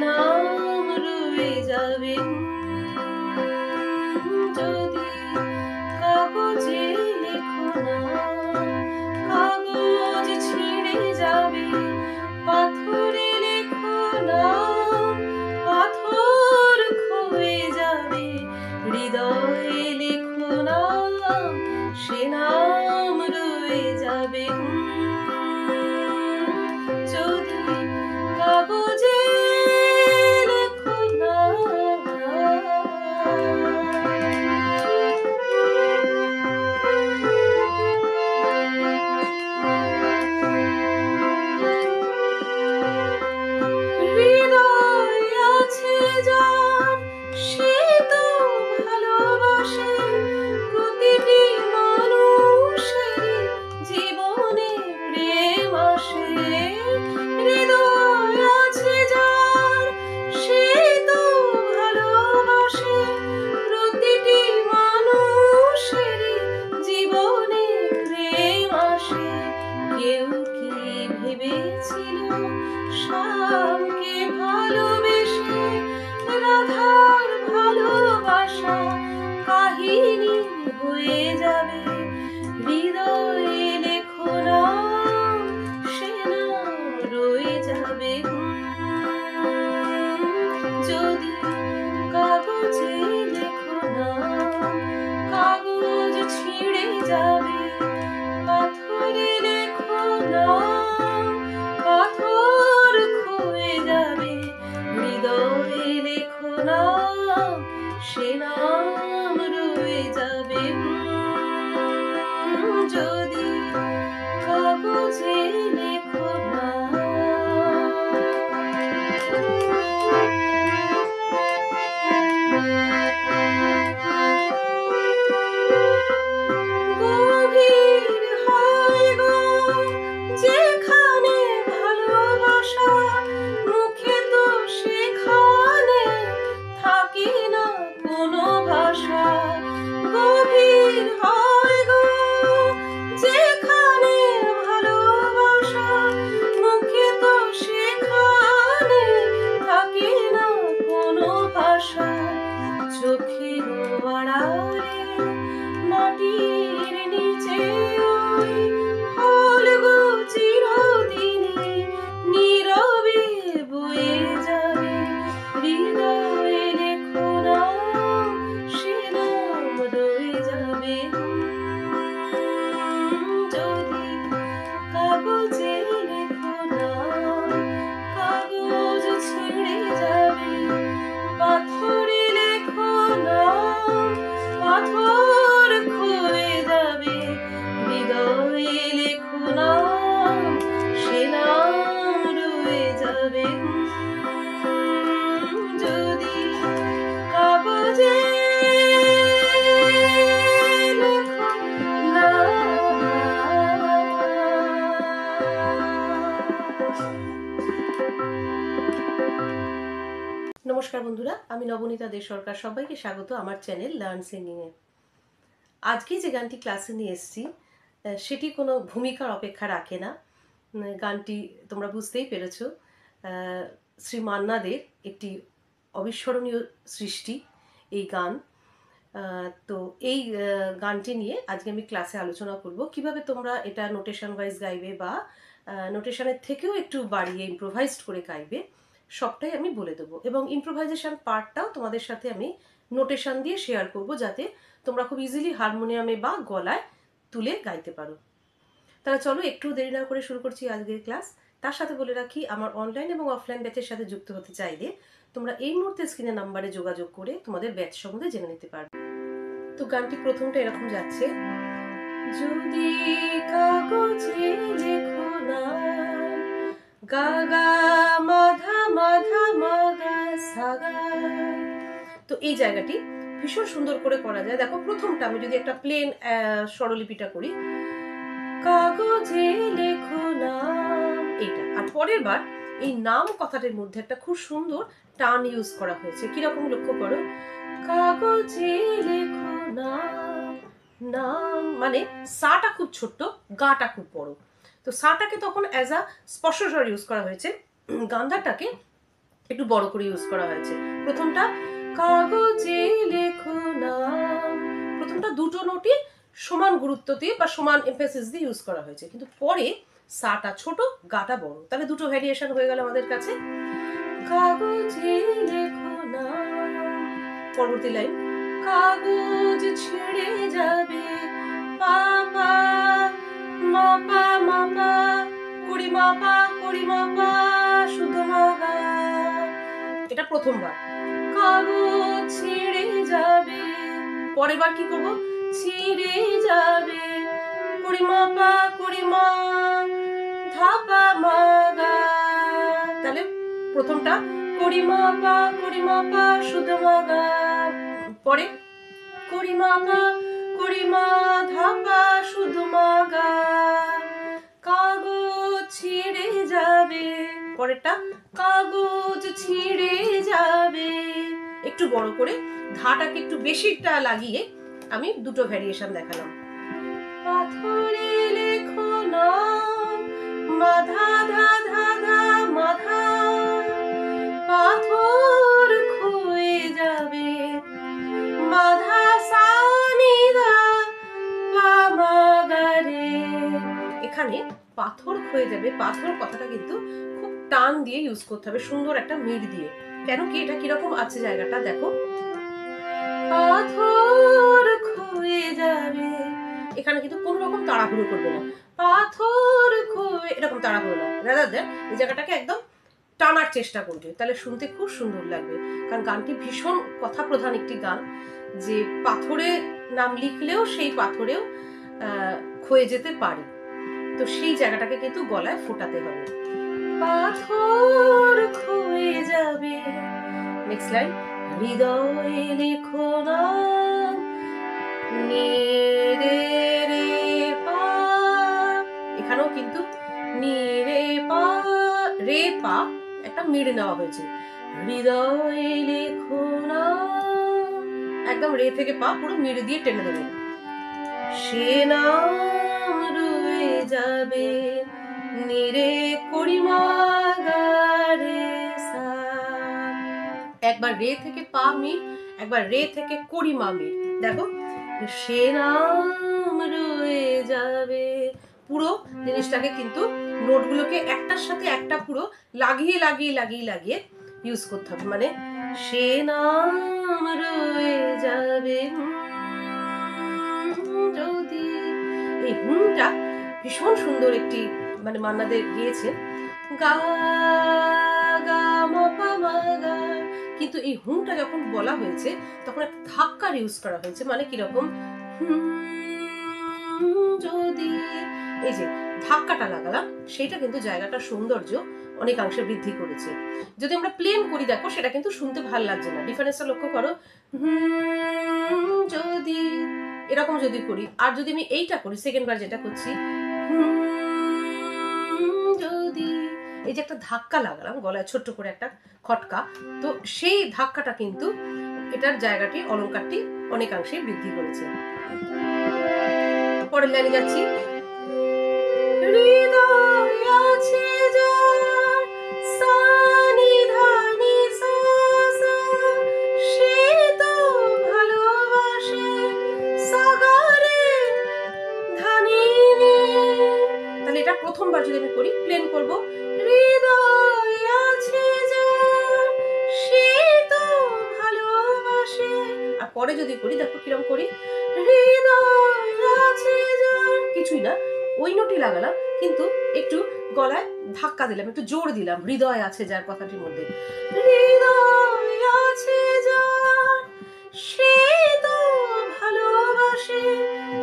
নাম রয়ে যাবে যদি কাগজে লেখো না। কাগজ ছিঁড়ে যাবে, পাথরে লেখো না। পাথর ক্ষয়ে যাবে, হৃদয়ে লেখো না। সে নাম রয়ে যাবে যদি কাগজে লেখো না। হৃদয় আছে যার সে তো ভালোবাসে, প্রতিটি মানুষের জীবনে প্রেম আসে। হৃদয় আছে যার সে তো ভালোবাসে, প্রতিটি মানুষের জীবনে প্রেম আসে। কেউ কি ভেবেছিল শ্যামকে ভালোবেসে রাধার ভালোবাসা কাহিনী হয়ে যাবে? হৃদয়ে লেখো না, সে নাম রয়ে যাবে যদি কাগজে লেখো না। কাগজ ছিঁড়ে যাবে, পাথরে লেখো না। পাথর ক্ষয়ে যাবে, হৃদয়ে লেখো না। সে নাম রয়ে যাবে যদি কাগজে লেখো না। গভীর হয় গো যেখানে ভালোবাসা, মুখে তো সেখানে থাকে না কোনো ভাষা। গভীর হয় গো যেখানে ভালোবাসা, মুখে তো সেখানে থাকে না কোনো ভাষা। চোখের আড়ালে মাটির নিচে ওই ফলগো চিরদিনই নীরবে বয়ে যাবে। হৃদয়ে লেখো না, সে নাম রয়ে যাবে যদি কাগজে লেখো না। কাগজ ছিঁড়ে যাবে, পাথরে লেখো না। পাথর ক্ষয়ে যাবে, হৃদয়ে লেখো না। সে নাম রয়ে যাবে যদি কাগজে লেখো না। নমস্কার বন্ধুরা, আমি নবনীতা দে সরকার। সবাইকে স্বাগত আমার চ্যানেল লার্ন সিঙ্গিং এ। আজকে যে গানটি ক্লাসে নিয়ে এসেছি সেটি কোনো ভূমিকার অপেক্ষা রাখে না। গানটি তোমরা বুঝতেই পেরেছো, শ্রী মান্না দের একটি অবিস্মরণীয় সৃষ্টি এই গান। তো এই গানটি নিয়ে আজকে আমি ক্লাসে আলোচনা করব কিভাবে তোমরা এটা নোটেশন ওয়াইজ গাইবে বা নোটেশনের থেকেও একটু বাড়িয়ে ইম্প্রোভাইজড করে গাইবে, সবটাই আমি বলে দেবো। এবং ইম্প্রোভাইজেশন পার্টটাও তোমাদের সাথে আমি নোটেশন দিয়ে শেয়ার করব, যাতে তোমরা খুব ইজিলি হারমোনিয়ামে বা গলায় তুলে গাইতে পারো। তাহলে চলো একটু দেরি না করে শুরু করছি আজকের ক্লাস। তার সাথে বলে রাখি, আমার অনলাইন এবং অফলাইন ব্যাচের সাথে যুক্ত হতে চাইলে তোমরা এই মুহূর্তে স্ক্রিনের নাম্বারে যোগাযোগ করে তোমাদের ব্যাচ সম্বন্ধে জেনে নিতে পারবে। তো গানটি প্রথমটা এরকম যাচ্ছে, যদি কাগজে লেখো না। গা গা মাধা মাধা মাগা সাগা। তো এই জায়গাটি ভীষণ সুন্দর করে করা যায়। দেখো প্রথমটা আমি যদি একটা প্লেন স্বরলিপিটা করি, কাগজে লেখো নাম, এইটা। আর পরের বার এই নাম কথাটার মধ্যে একটা খুব সুন্দর টান ইউজ করা হয়েছে। কিরকম লক্ষ্য করো, কাগজে লেখো নাম। নাম মানে সাটা খুব ছোট্ট, গাটা খুব বড়। তো সাটাকে তখন অ্যাজ আ স্পর্শস্বর ইউজ করা হয়েছে, গান্ধারটাকে একটু বড় করে ইউজ করা হয়েছে। প্রথমটা কাগজে লেখো নাম, প্রথমটা দুটো নোটই সমান গুরুত্ব দিয়ে বা সমান এমফেসিস দিয়ে ইউজ করা হয়েছে, কিন্তু পরে সাটা ছোট গাটা বড়, তাহলে দুটো ভ্যারিয়েশন হয়ে গেল আমাদের কাছে। কাগজে লেখো নাম, পরবর্তী লাইন কাগজ ছিঁড়ে যাবে, পাপা মাপা মাপা করি মাপা শুধু মগা। এটা প্রথমবার, কাগজ ছিঁড়ে যাবে, পরের বার কি করবো, ছিঁড়ে যাবে করি মাপা ধাপা মাগা। তাহলে প্রথমটা করি মাপা শুধু মগা, পরে করি মা ধাপা শুধু মগা, কাগজ ছিঁড়ে যাবে, পরেরটা কাগজ ছিঁড়ে যাবে। একটু বড় করে ধাটাকে একটু বেশিটা লাগিয়ে আমি দুটো ভ্যারিয়েশন দেখালাম। পাথরে লেখো নাম, মাধা ধা ধা ধা মাধা, পাথর ক্ষয়ে যাবে, মাধা সানি দা পা মা গা রে। এখানে পাথর ক্ষয়ে যাবে, পাথর কথাটা কিন্তু খুব টান দিয়ে ইউজ করতে হবে, সুন্দর একটা মিড দিয়ে। কেন কি, এটা কিরকম আছে জায়গাটা দেখো, পাথর ক্ষয়ে যাবে, এখানে কিন্তু কোন রকম তাড়াহুড়ো করবে না, পাথর ক্ষয়ে এরকম তাড়াহুড়ো না, রাদার দেন এই জায়গাটাকে একদম টানার চেষ্টা করবে, তাহলে শুনতে খুব সুন্দর লাগবে। কারণ গানটি ভীষণ কথা প্রধান একটি গান, যে পাথরে নাম লিখলেও সেই পাথরেও ক্ষয়ে যেতে পারে, তো সেই জায়গাটাকে কিন্তু গলায় ফোটাতে হবে, পাথর ক্ষয়ে যাবে। নেক্সট লাইন হৃদয়ে লেখো নাম, নি রে রে পা, এখানেও কিন্তু নি রে পা একটা মিড় নেওয়া হয়েছে, হৃদয়ে লেখো নাম, একদম রে থেকে পা পুরো মিড় দিয়ে টেনে দেবে, সে নাম রয়ে যাবে নিরে করিমা গা রে সা। একবার রে থেকে পা মিড়, একবার রে থেকে করিমা মিড়, দেখো সে নাম রয়ে যাবে। পুরো জিনিসটাকে কিন্তু নোটগুলোকে একটার সাথে একটা পুরো লাগিয়ে লাগিয়ে লাগিয়ে লাগিয়ে ইউজ করতে হবে, মানে সে নাম রয়ে যাবে যদি। এই হুমটা ভীষণ সুন্দর একটি, মানে মান্না দে গিয়েছেন, গা গা মা পা মা গা, কিন্তু এই হুমটা যখন বলা হয়েছে তখন একটা ধাক্কার ইউজ করা হয়েছে, মানে কিরকম যদি, এই যে ধাক্কাটা লাগালাম সেটা কিন্তু জায়গাটার সৌন্দর্য অনেকাংশে বৃদ্ধি করেছে। যদি আমরা প্লেন করি দেখো সেটা কিন্তু শুনতে ভালো লাগছে না, ডিফারেন্সটা লক্ষ্য করো, যদি এরকম যদি করি, আর যদি আমি এইটা করি সেকেন্ড বার যেটা করছি যদি, এই যে একটা ধাক্কা লাগালাম গলায় ছোট্ট করে একটা খটকা, তো সেই ধাক্কাটা কিন্তু এটার জায়গাটি অলংকারটি অনেকাংশে বৃদ্ধি করেছে। পরের লাইনে যাচ্ছি, হৃদয় আছে যার সানি ধানি সা সা, সে তো ভালোবাসে সাগরে ধানি নি। তাহলে এটা প্রথমবার যদি আমি করি, প্লেন করব, হৃদয় আছে যার সে তো ভালোবাসে, আর পরে যদি করি দেখো কিরকম করি, হৃদয় আছে যার, কিছুই না ওই নোটই লাগালাম, কিন্তু একটু গলায় ধাক্কা দিলাম, একটু জোর দিলাম, হৃদয় আছে যার কথাটির মধ্যে, হৃদয় আছে যার সে তো ভালোবাসে,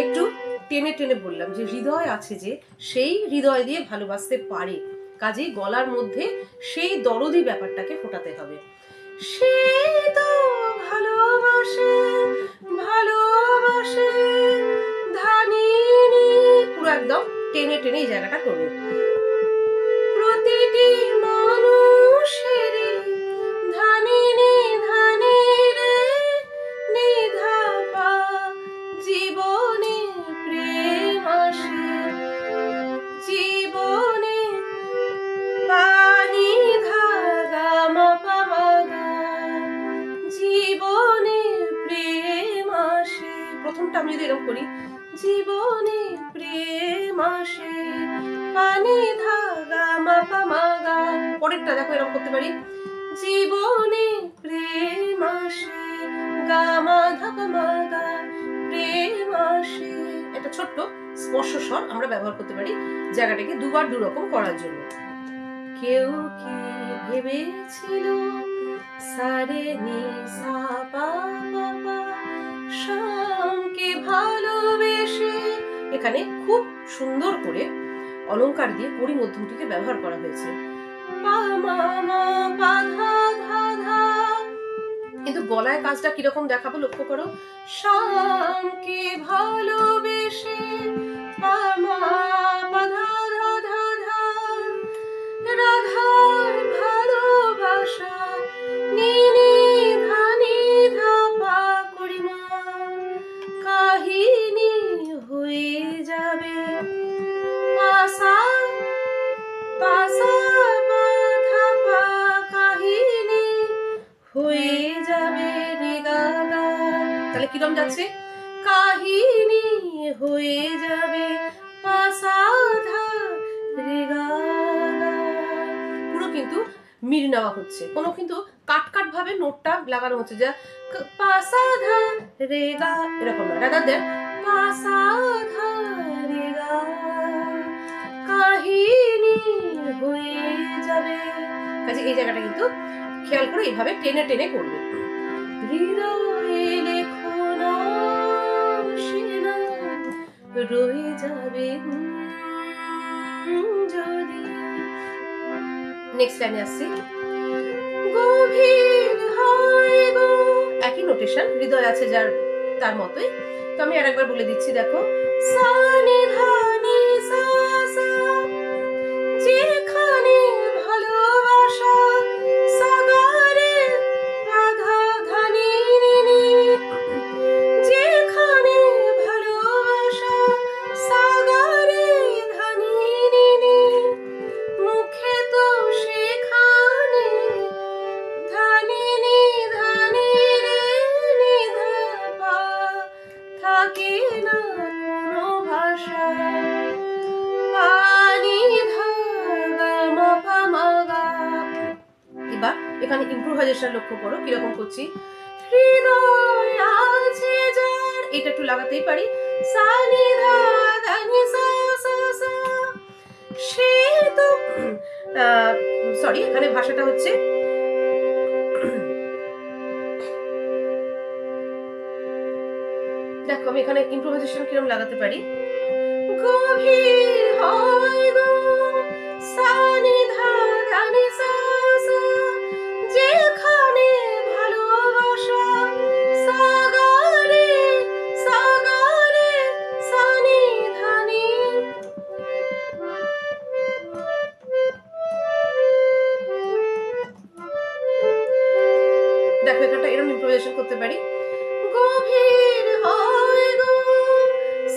একটু টেনে টেনে বললাম যে হৃদয় আছে যে সেই হৃদয় দিয়ে ভালোবাসতে পারে, কাজেই গলার মধ্যে সেই দরদি ব্যাপারটাকে ফোটাতে হবে, সে তো ভালোবাসে ভালোবাসে ধানিনি, পুরো একদম টেনে টেনে এই জায়গাটা করবে, প্রতিটি মানুষের ধানিনি ধানি রে নিধা পা, জীবনে প্রেম আসে জীবনে পানি ধাগা মা পা যদি এরকম করি, জীবনে প্রেম আসে পানি ধাগা মাপা মাগা, পরেরটা দেখো এরকম করতে পারি, জীবনে প্রেম আসে গামা ধাপা মাগা প্রেম আসে। এটা ছোট্ট স্পর্শ স্বর আমরা ব্যবহার করতে পারি জায়গাটাকে দুবার দুরকম করার জন্য। কেউ কি ভেবেছিল সারে নি সা পা পা পা শামকে ভালোবেসে, এখানে খুব সুন্দর করে অলংকার দিয়ে পরি মধ্যমটিকে ব্যবহার করা হয়েছে। পা মা মা পা ধা ধা ধা, কিন্তু গলায় কাজটা কিরকম দেখাবো লক্ষ্য করো, শামকে ভালোবেসে পা মা পা ধা ধা ধা ধা, রাধার ভালোবাসা নি নি ধা নি ধা পা করি মা, কাহিনী হয়ে যাবে পাসা পাসা পা ধা পা, কাহিনী হয়ে যাবে রে গা গা। তাহলে কিরম যাচ্ছে, কাহিনী হয়ে যাবে পাসা ধা রে গা গা। পুরো কিন্তু মিল নেওয়া হচ্ছে, কোনো কিন্তু কাট কাট ভাবে নোটটা লাগানো হচ্ছে, যা পাসা ধা রে গা এরকম না, রাদার দেন পাসা ধা রে গা, কাহিনী হয়ে যাবে। কাজে এই জায়গাটা কিন্তু খেয়াল করে এইভাবে টেনে টেনে করবে। হৃদয়ে লেখো নাম সে নাম রয়ে যাবে যদি। নেক্সট লাইনে আসছি, গভীর হয় গো, একই নোটেশন, হৃদয় আছে যার তার মতোই। তো আমি আরেকবার বলে দিচ্ছি, দেখো সা নি ধা নি সা সা, যেখানে ভালোবাসা সাগরে রাধা ধানি নি নি, যেখানে ভালোবাসা সাগরে ধানি নি নি, মুখে তো সেখানে ধানি নি ধানি রে নি ধা পা, থাকে না কোনো ভাষা পানি ধাগা মাপা মাগা। এবার এখানে ইমপ্রোভাইজেশন লক্ষ্য করো কিরকম করছি, হৃদয় আছে যার, এটা একটু লাগাতেই পারি, সা নি ধা ধা নি সা সা সা, সে তো সরি এখানে ভাষাটা হচ্ছে দেখো আমি এখানে ইমপ্রোভাইজেশন কিরকম লাগাতে পারি, গভীর হয় গো সা নি ধা ধা নি সা সা, যেখানে ভালোবাসা সাগরে সাগরে সা নি ধা নি। দেখো এখানটা এরকম ইমপ্রোভাইজেশন করতে পারি, গভীর হয় গো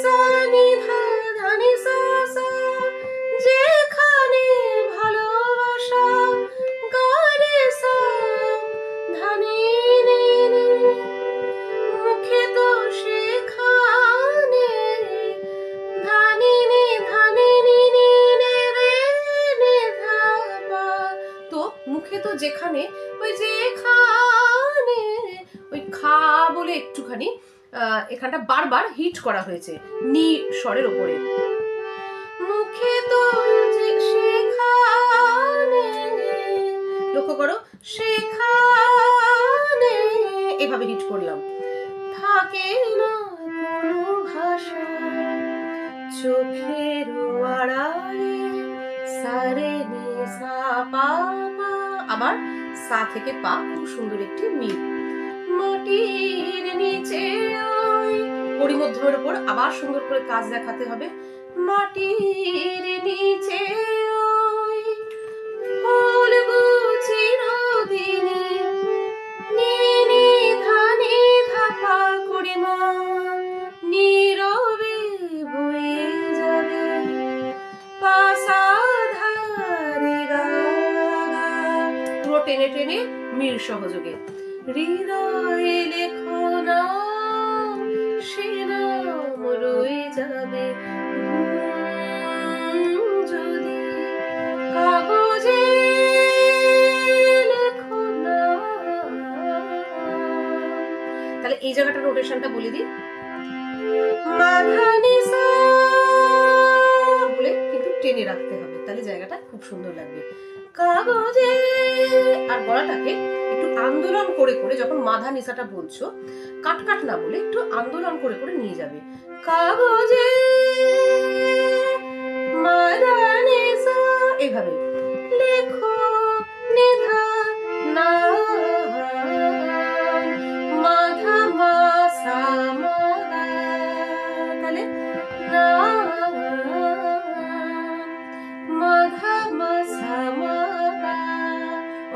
সা নি ধা ধা নি সা সা, যেখানে ভালোবাসা গারে সা ধা নি নি নি, মুখে তো সেখানে ধানি নি ধানি নি নি নে রে নে ধা পা। তো মুখে তো যেখানে ওই যেখানে ওই খা বলে একটুখানি এখানটা বারবার হিট করা হয়েছে নি স্বরের ওপরে, মুখে তো সেখানে, লক্ষ্য করো সেখানে এভাবে হিট করলাম, থাকে না কোনো ভাষা চোখের আড়ালে সারে নি সা পা পা, আবার সা থেকে পা খুব সুন্দর একটি মিল, মাটির নিচে ওই পরিমধ্যমের উপর আবার সুন্দর করে কাজ দেখাতে হবে, মাটির নিচে ওই ফুল গুছি নদিনী নি নি ধা নি ধা পা করি মা, নীরবে বয়ে যাবে পাসা ধা রে গা গা, পুরো টেনে টেনে মিল সহযোগে, হৃদয়ে লেখো নাম সে নাম রয়ে যাবে যদি কাগজে লেখো না। তাহলে এই জায়গাটা রোটেশনটা বলে দিই, মাধানিসা বলে কিন্তু টেনে রাখতে হবে, তাহলে জায়গাটা খুব সুন্দর লাগবে। কাগজে, আর গলাটাকে একটু আন্দোলন করে করে যখন মাধা নিসাটা বলছো, কাট কাট না বলে একটু আন্দোলন করে করে নিয়ে যাবে। কাগজে মাধা নিসা, এইভাবে লেখো নিধা না মাধা মা সা মা, তাহলে না মাধা মা সা মা।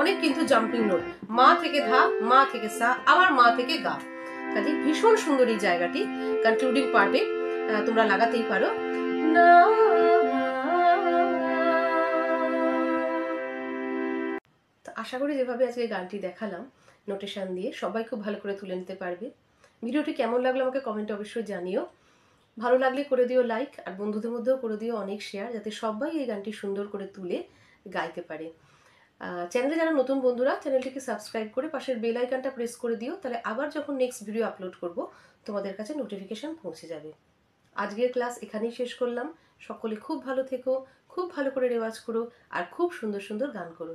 অনেক কিন্তু জাম্পিং নোট, মা থেকে ধা, মা থেকে সা, আবার মা থেকে গা। কাজে ভীষণ সুন্দর এই জায়গাটি কনক্লুডিং পার্টে তোমরা লাগাতেই পারো। না, আশা করি যেভাবে আজকে গানটি দেখালাম নোটেশন দিয়ে সবাই খুব ভালো করে তুলে নিতে পারবে। ভিডিওটি কেমন লাগলো আমাকে কমেন্টে অবশ্যই জানিও। ভালো লাগলে করে দিও লাইক, আর বন্ধুদের মধ্যেও করে দিও অনেক শেয়ার, যাতে সবাই এই গানটি সুন্দর করে তুলে গাইতে পারে। চ্যানেলে যারা নতুন বন্ধুরা, চ্যানেলটিকে সাবস্ক্রাইব করে পাশের বেল আইকনটা প্রেস করে দিও, তাহলে আবার যখন নেক্সট ভিডিও আপলোড করব তোমাদের কাছে নোটিফিকেশন পৌঁছে যাবে। আজকের ক্লাস এখানেই শেষ করলাম। সকলে খুব ভালো থেকো, খুব ভালো করে রেওয়াজ করো, আর খুব সুন্দর সুন্দর গান করো।